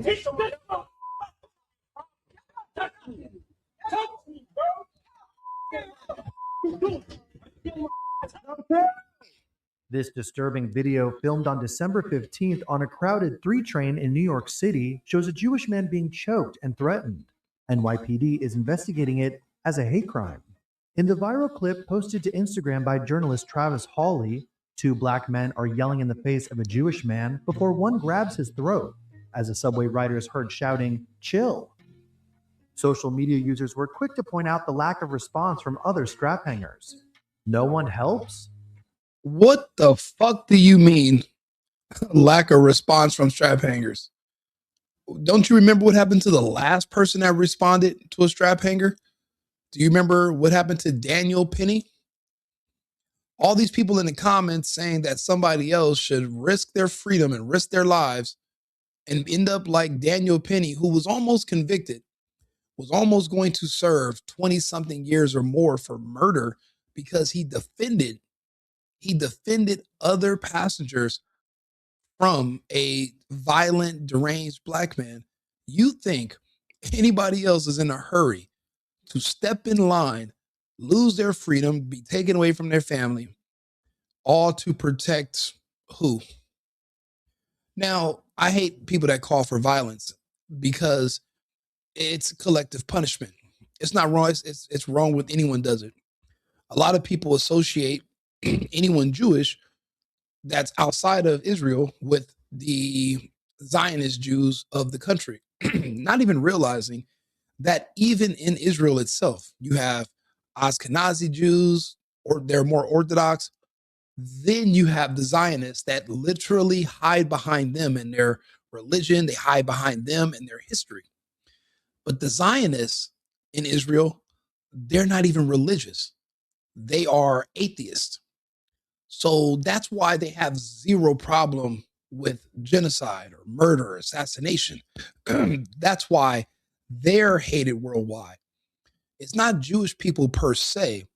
This disturbing video, filmed on December 15th on a crowded 3 train in New York City, shows a Jewish man being choked and threatened. NYPD is investigating it as a hate crime. In the viral clip posted to Instagram by journalist Travis Hawley, 2 black men are yelling in the face of a Jewish man before one grabs his throat, as a subway rider is heard shouting, "Chill." Social media users were quick to point out the lack of response from other strap hangers. No one helps? What the fuck do you mean lack of response from strap hangers? Don't you remember what happened to the last person that responded to a strap hanger? Do you remember what happened to Daniel Penny? All these people in the comments saying that somebody else should risk their freedom and risk their lives and end up like Daniel Penny, who was almost convicted, was almost going to serve 20-something years or more for murder because he defended other passengers from a violent, deranged black man. You think anybody else is in a hurry to step in line, lose their freedom, be taken away from their family, all to protect who? Now, I hate people that call for violence because it's collective punishment. It's not wrong. It's wrong when anyone does it. A lot of people associate anyone Jewish that's outside of Israel with the Zionist Jews of the country, not even realizing that even in Israel itself, you have Ashkenazi Jews, or they're more Orthodox. Then you have the Zionists that literally hide behind them in their religion. They hide behind them in their history. But the Zionists in Israel, they're not even religious. They are atheists. So that's why they have zero problem with genocide or murder or assassination. That's why they're hated worldwide. It's not Jewish people per se.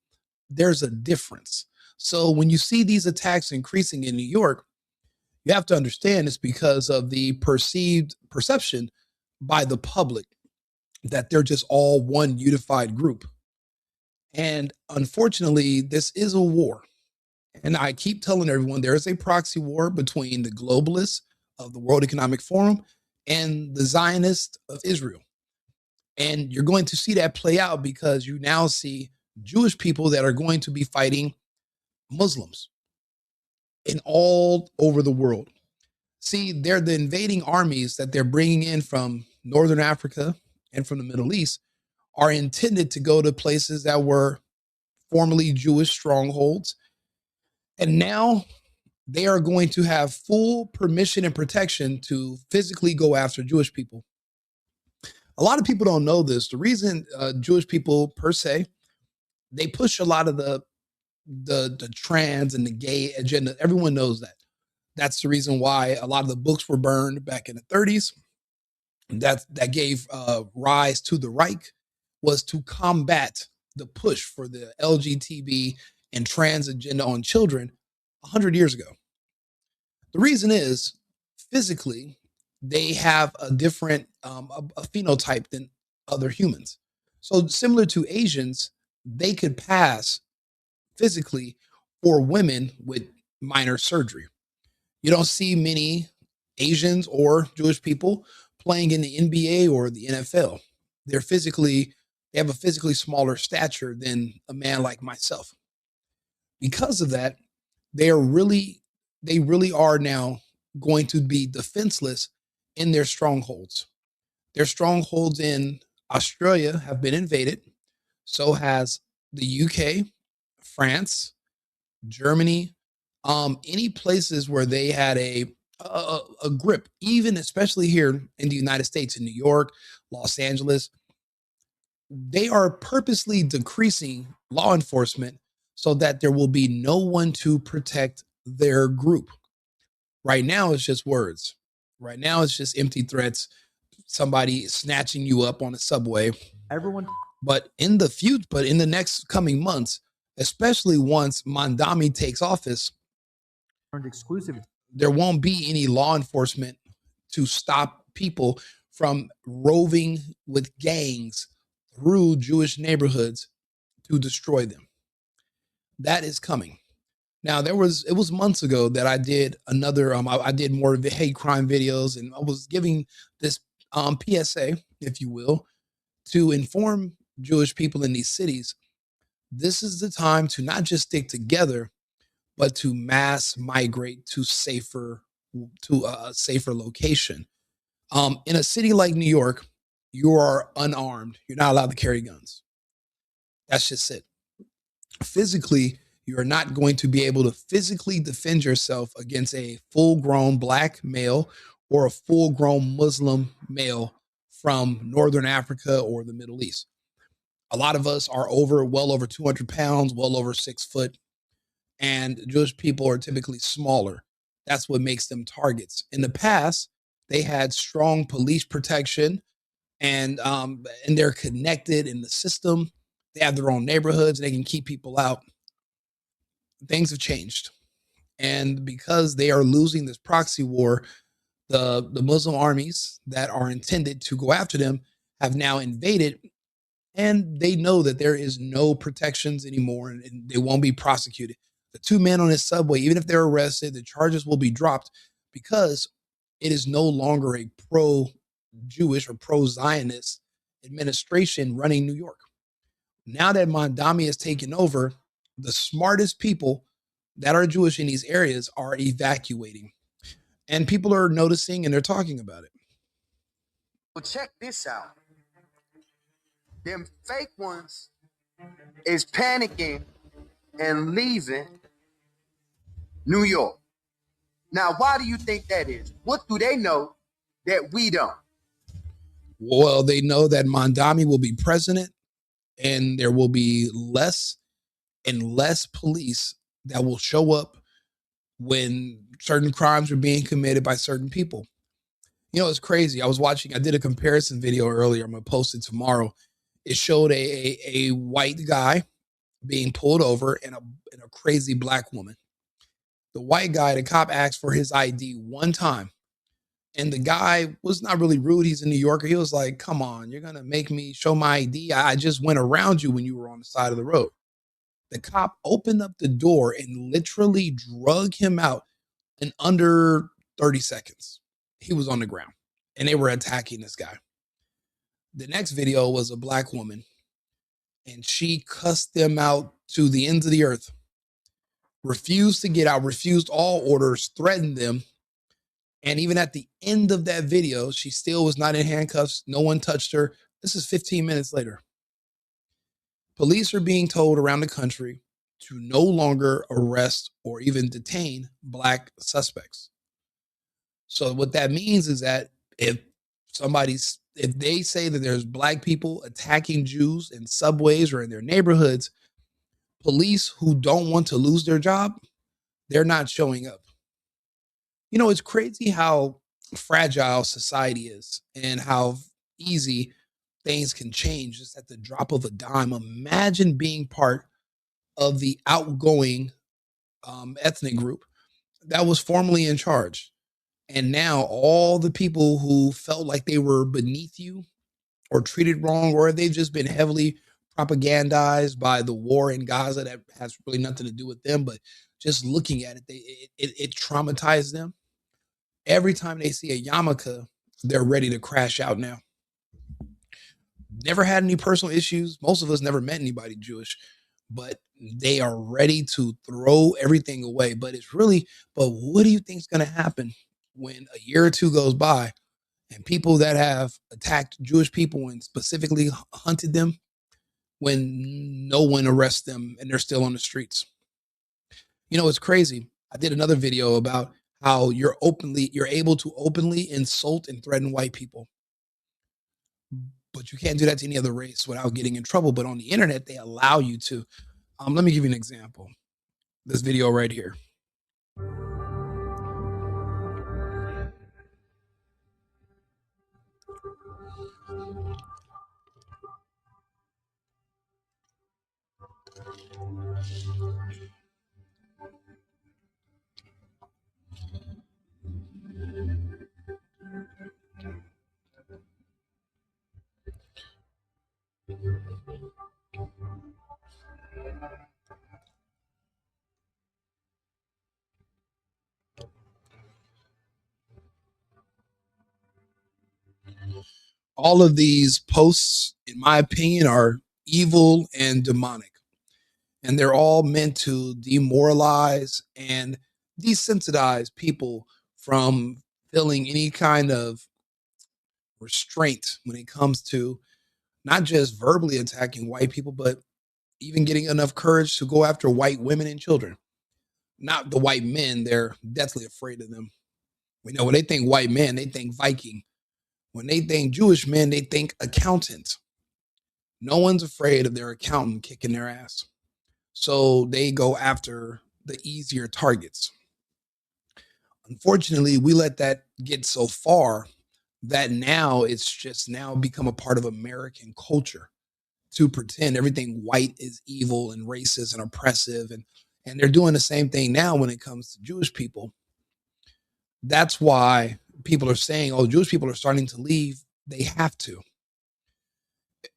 There's a difference. So when you see these attacks increasing in New York, you have to understand it's because of the perception by the public that they're just all one unified group. And unfortunately, this is a war. And I keep telling everyone there is a proxy war between the globalists of the World Economic Forum and the Zionists of Israel. And you're going to see that play out because you now see Jewish people that are going to be fighting Muslims in all over the world. See, they're the invading armies that they're bringing in from Northern Africa and from the Middle East are intended to go to places that were formerly Jewish strongholds. And now they are going to have full permission and protection to physically go after Jewish people. A lot of people don't know this. The reason Jewish people per se, they push a lot of the trans and the gay agenda. Everyone knows that. That's the reason why a lot of the books were burned back in the 30s. That gave rise to the Reich, was to combat the push for the LGBT and trans agenda on children 100 years ago. The reason is physically they have a different a phenotype than other humans. So similar to Asians, they could pass physically for women with minor surgery. You don't see many Asians or Jewish people playing in the NBA or the NFL. They have a physically smaller stature than a man like myself. Because of that, they really are now going to be defenseless in their strongholds. Their strongholds in Australia have been invaded. So has the UK, France, Germany, any places where they had a grip, even especially here in the United States, in New York, Los Angeles. They are purposely decreasing law enforcement so that there will be no one to protect their group. Right now, it's just words. Right now, it's just empty threats. Somebody snatching you up on a subway. But in the next coming months, especially once Mamdani takes office, there won't be any law enforcement to stop people from roving with gangs through Jewish neighborhoods to destroy them. That is coming. Now, it was months ago that I did another, I did more hate crime videos, and I was giving this PSA, if you will, to inform Jewish people in these cities. This is the time to not just stick together, but to mass migrate to a safer location. In a city like New York, you are unarmed. You're not allowed to carry guns. That's just it. Physically, you are not going to be able to physically defend yourself against a full-grown black male or a full-grown Muslim male from Northern Africa or the Middle East. A lot of us are well over 200 pounds, well over 6 foot, and Jewish people are typically smaller. That's what makes them targets. In the past, they had strong police protection, and they're connected in the system. They have their own neighborhoods. They can keep people out. Things have changed, and because they are losing this proxy war, the Muslim armies that are intended to go after them have now invaded, and they know that there is no protections anymore, and they won't be prosecuted. The 2 men on this subway, even if they're arrested, the charges will be dropped because it is no longer a pro-Jewish or pro-Zionist administration running New York. Now that Mamdani has taken over, the smartest people that are Jewish in these areas are evacuating. And people are noticing and they're talking about it. Well, check this out. Them fake ones is panicking and leaving New York. Now, why do you think that is? What do they know that we don't? Well, they know that Mamdani will be president, and there will be less and less police that will show up when certain crimes are being committed by certain people. You know, it's crazy. I did a comparison video earlier. I'm going to post it tomorrow. It showed a white guy being pulled over and a crazy black woman. The white guy, the cop asked for his ID one time. And the guy was not really rude. He's a New Yorker. He was like, come on, you're going to make me show my ID? I just went around you when you were on the side of the road. The cop opened up the door and literally drug him out in under 30 seconds. He was on the ground and they were attacking this guy. The next video was a black woman, and she cussed them out to the ends of the earth, refused to get out, refused all orders, threatened them. And even at the end of that video, she still was not in handcuffs. No one touched her. This is 15 minutes later. Police are being told around the country to no longer arrest or even detain black suspects. So what that means is that if they say that there's black people attacking Jews in subways or in their neighborhoods, police who don't want to lose their job, they're not showing up. You know, it's crazy how fragile society is and how easy things can change just at the drop of a dime. Imagine being part of the outgoing ethnic group that was formerly in charge. And now all the people who felt like they were beneath you or treated wrong, or they've just been heavily propagandized by the war in Gaza that has really nothing to do with them, but just looking at it, it traumatized them. Every time they see a yarmulke, they're ready to crash out now. Never had any personal issues. Most of us never met anybody Jewish, but they are ready to throw everything away. But what do you think is going to happen when a year or two goes by and people that have attacked Jewish people and specifically hunted them, when no one arrests them and they're still on the streets? You know, it's crazy. I did another video about how you're able to openly insult and threaten white people, but you can't do that to any other race without getting in trouble. But on the internet, they allow you to. Let me give you an example. This video right here. All of these posts, in my opinion, are evil and demonic. And they're all meant to demoralize and desensitize people from feeling any kind of restraint when it comes to not just verbally attacking white people, but even getting enough courage to go after white women and children. Not the white men, they're deathly afraid of them. We know when they think white men, they think Viking. When they think Jewish men, they think accountant. No one's afraid of their accountant kicking their ass. So they go after the easier targets. Unfortunately, we let that get so far that now it's just now become a part of American culture to pretend everything white is evil and racist and oppressive. And they're doing the same thing now when it comes to Jewish people. That's why people are saying, oh, Jewish people are starting to leave. They have to.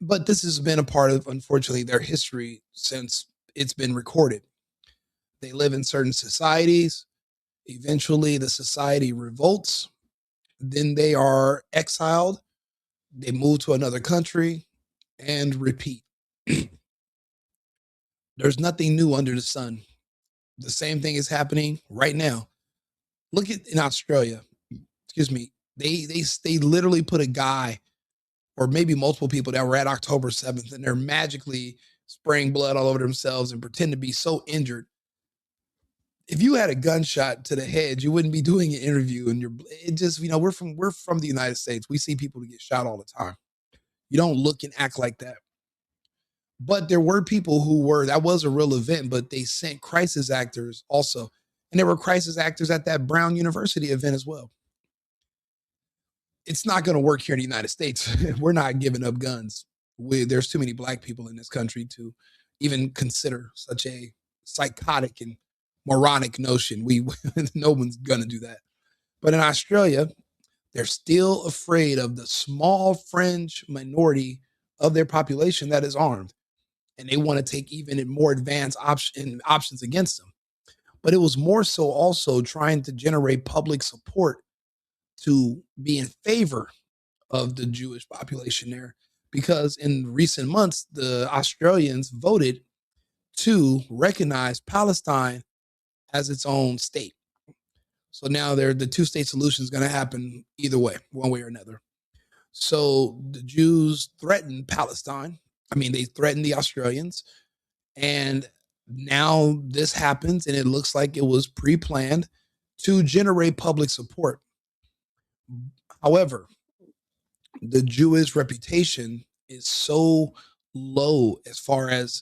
But this has been a part of, unfortunately, their history since it's been recorded. They live in certain societies. Eventually, the society revolts. Then they are exiled. They move to another country and repeat. There's nothing new under the sun. The same thing is happening right now. Look at in Australia. Excuse me. They literally put a guy or maybe multiple people that were at October 7th and they're magically spraying blood all over themselves and pretend to be so injured. If you had a gunshot to the head, you wouldn't be doing an interview and it just, we're from the United States. We see people get shot all the time. You don't look and act like that. But there were people that was a real event, but they sent crisis actors also. And there were crisis actors at that Brown University event as well. It's not going to work here in the United States. We're not giving up guns. There's too many black people in this country to even consider such a psychotic and moronic notion. No one's going to do that. But in Australia, they're still afraid of the small fringe minority of their population that is armed. And they want to take even more advanced options against them. But it was more so also trying to generate public support to be in favor of the Jewish population there. Because in recent months, the Australians voted to recognize Palestine as its own state. So now the two-state solution is going to happen either way, one way or another. So the Jews threatened Palestine. They threatened the Australians. And now this happens, and it looks like it was pre-planned to generate public support. However, the Jewish reputation is so low as far as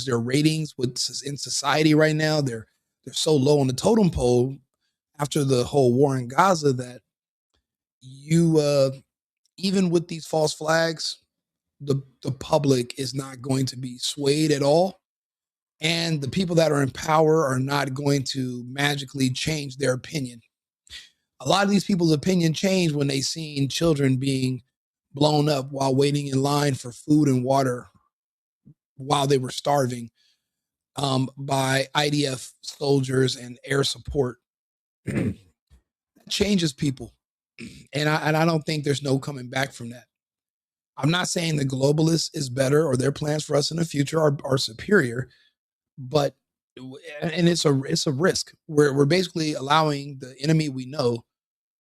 their ratings in society right now. They're so low on the totem pole after the whole war in Gaza that even with these false flags, the public is not going to be swayed at all. And the people that are in power are not going to magically change their opinion. A lot of these people's opinion changed when they seen children being blown up while waiting in line for food and water while they were starving by IDF soldiers and air support. That changes people. And I don't think there's no coming back from that. I'm not saying the globalists is better or their plans for us in the future are superior, but it's a risk. We're basically allowing the enemy we know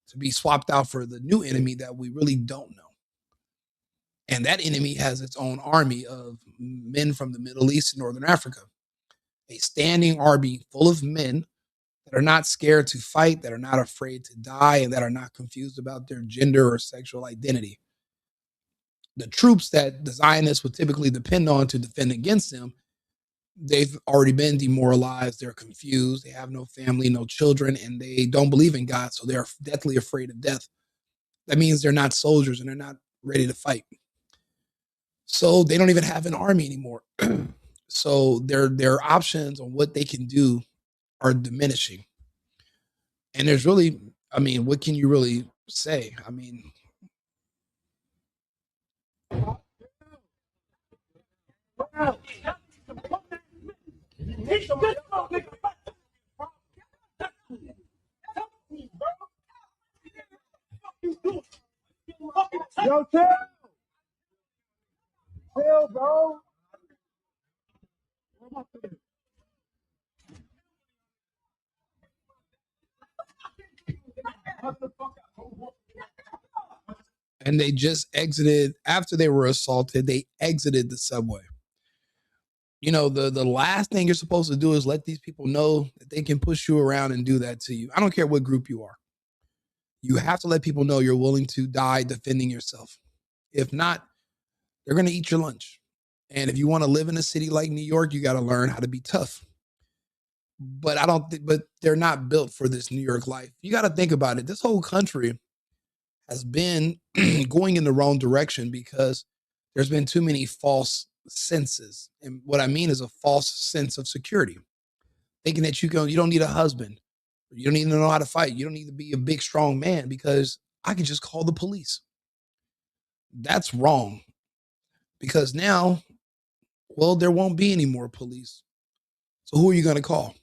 to be swapped out for the new enemy that we really don't know. And that enemy has its own army of men from the Middle East and Northern Africa. A standing army full of men that are not scared to fight, that are not afraid to die, and that are not confused about their gender or sexual identity. The troops that the Zionists would typically depend on to defend against them, they've already been demoralized. They're confused. They have no family, no children, and they don't believe in God. So they're deathly afraid of death. That means they're not soldiers and they're not ready to fight. So they don't even have an army anymore. So their options on what they can do are diminishing. And there's really, what can you really say? Yo, chill, bro. And they just exited after they were assaulted. They exited the subway. You know, the last thing you're supposed to do is let these people know that they can push you around and do that to you. I don't care what group you are. You have to let people know you're willing to die defending yourself. If not, they're going to eat your lunch. And if you want to live in a city like New York, you got to learn how to be tough. But but they're not built for this New York life. You got to think about it. This whole country has been going in the wrong direction because there's been too many false senses. And what I mean is a false sense of security. Thinking that you don't need a husband. You don't need to know how to fight. You don't need to be a big, strong man because I can just call the police. That's wrong. Because now, well, there won't be any more police. So who are you going to call?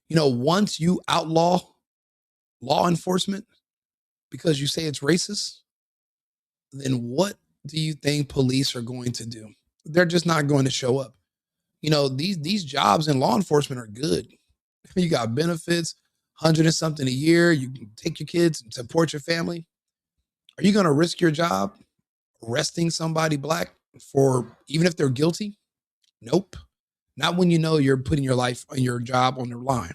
You know, once you outlaw law enforcement because you say it's racist, then what do you think police are going to do? They're just not going to show up. You know, these jobs in law enforcement are good. You got benefits, 100 and something a year. You can take your kids and support your family. Are you going to risk your job arresting somebody black for even if they're guilty? Nope. Not when you know you're putting your life and your job on the line.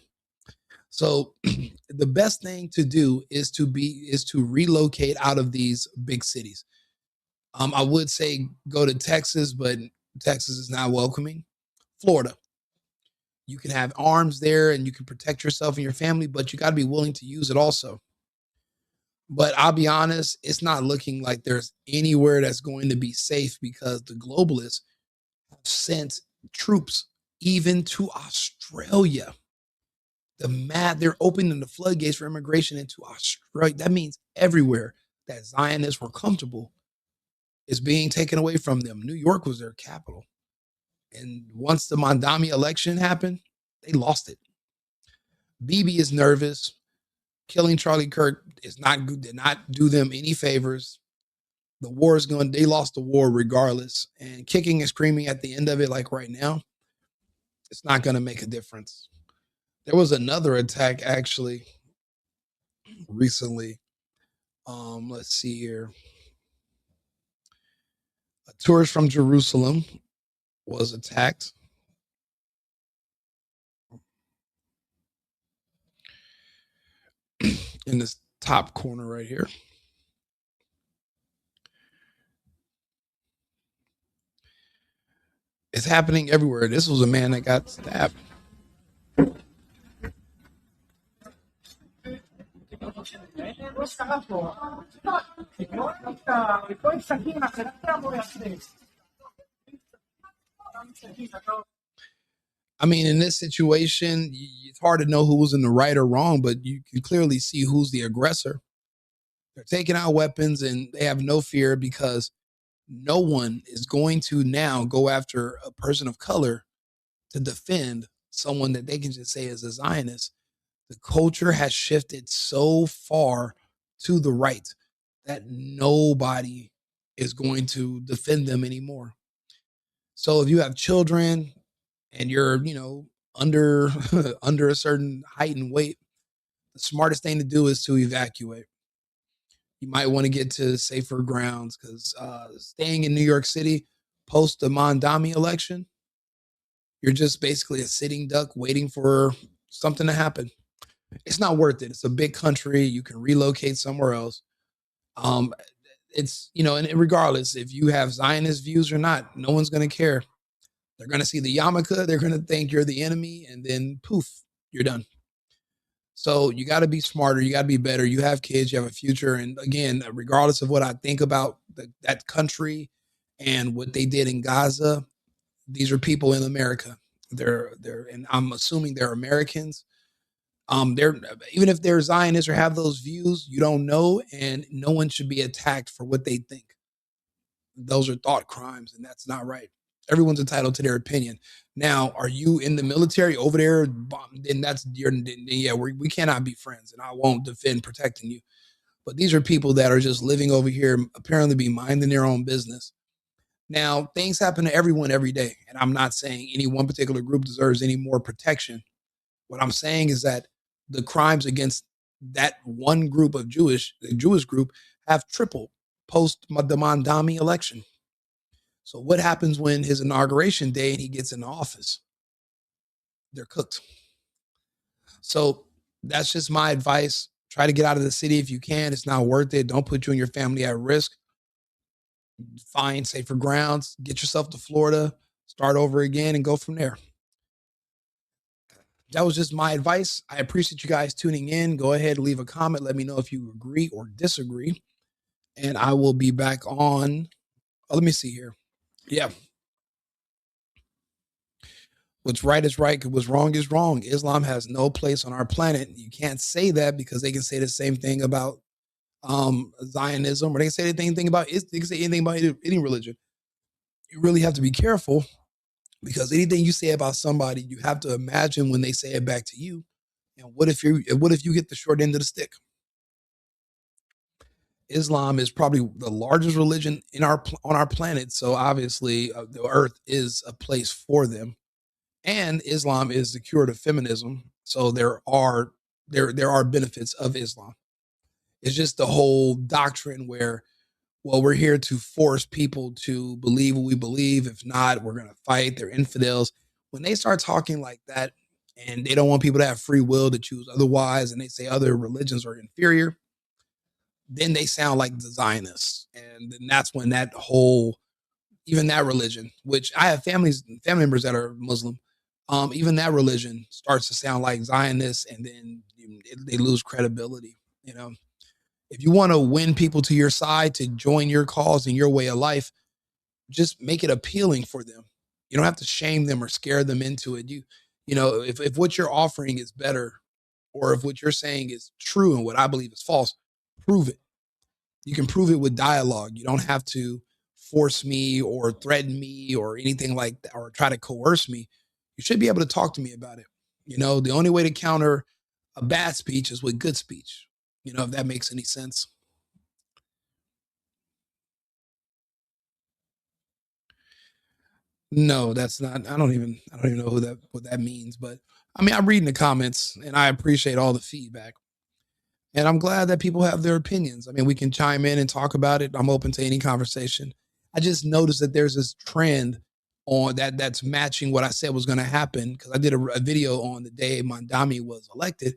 So the best thing to do is to relocate out of these big cities. I would say go to Texas, but Texas is not welcoming. Florida. You can have arms there and you can protect yourself and your family, but you got to be willing to use it also. But I'll be honest, it's not looking like there's anywhere that's going to be safe because the globalists have sent troops even to Australia. They're opening the floodgates for immigration into Australia. That means everywhere that Zionists were comfortable is being taken away from them. New York was their capital. And once the Mamdani election happened, they lost it. Bibi is nervous. Killing Charlie Kirk did not do them any favors. The war is going, they lost the war regardless. And kicking and screaming at the end of it, like right now, it's not going to make a difference. There was another attack actually recently. Let's see here. A tourist from Jerusalem was attacked. In this top corner right here. It's happening everywhere. This was a man that got stabbed. I mean, in this situation, it's hard to know who was in the right or wrong, but you can clearly see who's the aggressor. They're taking out weapons and they have no fear because no one is going to now go after a person of color to defend someone that they can just say is a Zionist. The culture has shifted so far to the right that nobody is going to defend them anymore. So if you have children and you're, under under a certain height and weight, the smartest thing to do is to evacuate. You might want to get to safer grounds because staying in New York City post the Mamdani election, you're just basically a sitting duck waiting for something to happen. It's not worth it. It's a big country. You can relocate somewhere else. It's, and regardless if you have Zionist views or not, no one's going to care. They're going to see the yarmulke. They're going to think you're the enemy. And then poof, you're done. So you got to be smarter. You got to be better. You have kids. You have a future. And again, regardless of what I think about that country and what they did in Gaza, these are people in America. And I'm assuming they're Americans. They're, even if they're Zionists or have those views, you don't know, and no one should be attacked for what they think. Those are thought crimes, and that's not right. Everyone's entitled to their opinion. Now, are you in the military over there? Then that's your, yeah, we cannot be friends, and I won't defend protecting you. But these are people that are just living over here, apparently be minding their own business. Now, things happen to everyone every day, and I'm not saying any one particular group deserves any more protection. What I'm saying is that the crimes against that one group of the Jewish group, have tripled post the Mamdani election. So what happens when his inauguration day and he gets in office? They're cooked. So that's just my advice. Try to get out of the city if you can. It's not worth it. Don't put you and your family at risk. Find safer grounds. Get yourself to Florida. Start over again and go from there. That was just my advice. I appreciate you guys tuning in. Go ahead, leave a comment. Let me know if you agree or disagree. And I will be back on. Oh, let me see here. Yeah. What's right is right. What's wrong is wrong. Islam has no place on our planet. You can't say that because they can say the same thing about Zionism, or they can say anything about it. They can say anything about any religion. You really have to be careful, because anything you say about somebody, you have to imagine when they say it back to you. And what if you get the short end of the stick? Islam is probably the largest religion on our planet, so obviously the earth is a place for them. And Islam is the cure to feminism, so there are benefits of Islam. It's just the whole doctrine where, well, we're here to force people to believe what we believe. If not, we're going to fight. They're infidels. When they start talking like that, and they don't want people to have free will to choose otherwise, and they say other religions are inferior, then they sound like the Zionists. And then that's when even that religion, which I have family members that are Muslim, even that religion starts to sound like Zionists, and then they lose credibility. If you want to win people to your side to join your cause and your way of life, just make it appealing for them. You don't have to shame them or scare them into it. If what you're offering is better, or if what you're saying is true and what I believe is false, prove it. You can prove it with dialogue. You don't have to force me or threaten me or anything like that, or try to coerce me. You should be able to talk to me about it. The only way to counter a bad speech is with good speech. If that makes any sense. No, that's not. I don't even know what that means. But I mean, I'm reading the comments and I appreciate all the feedback. And I'm glad that people have their opinions. I mean, we can chime in and talk about it. I'm open to any conversation. I just noticed that there's this trend on that's matching what I said was going to happen, because I did a video on the day Mamdani was elected.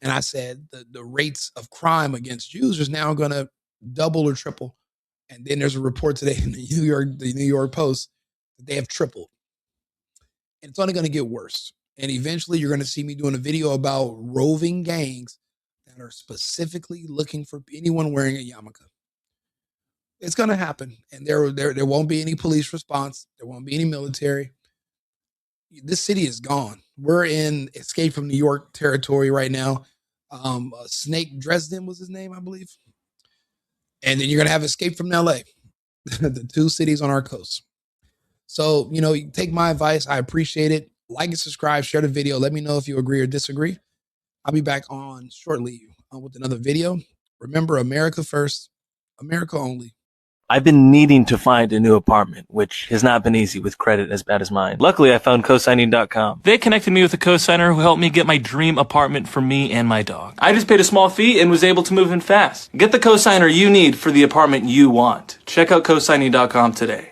And I said the rates of crime against Jews is now going to double or triple. And then there's a report today in the New York Post that they have tripled. And it's only going to get worse. And eventually you're going to see me doing a video about roving gangs that are specifically looking for anyone wearing a yarmulke. It's going to happen. And there won't be any police response. There won't be any military. This city is gone. We're in Escape from New York territory right now. Snake Dresden was his name, I believe. And then you're going to have Escape from LA, the two cities on our coast. So, you take my advice. I appreciate it. Like and subscribe, share the video. Let me know if you agree or disagree. I'll be back on shortly with another video. Remember, America first, America only. I've been needing to find a new apartment, which has not been easy with credit as bad as mine. Luckily, I found cosigning.com. They connected me with a cosigner who helped me get my dream apartment for me and my dog. I just paid a small fee and was able to move in fast. Get the cosigner you need for the apartment you want. Check out cosigning.com today.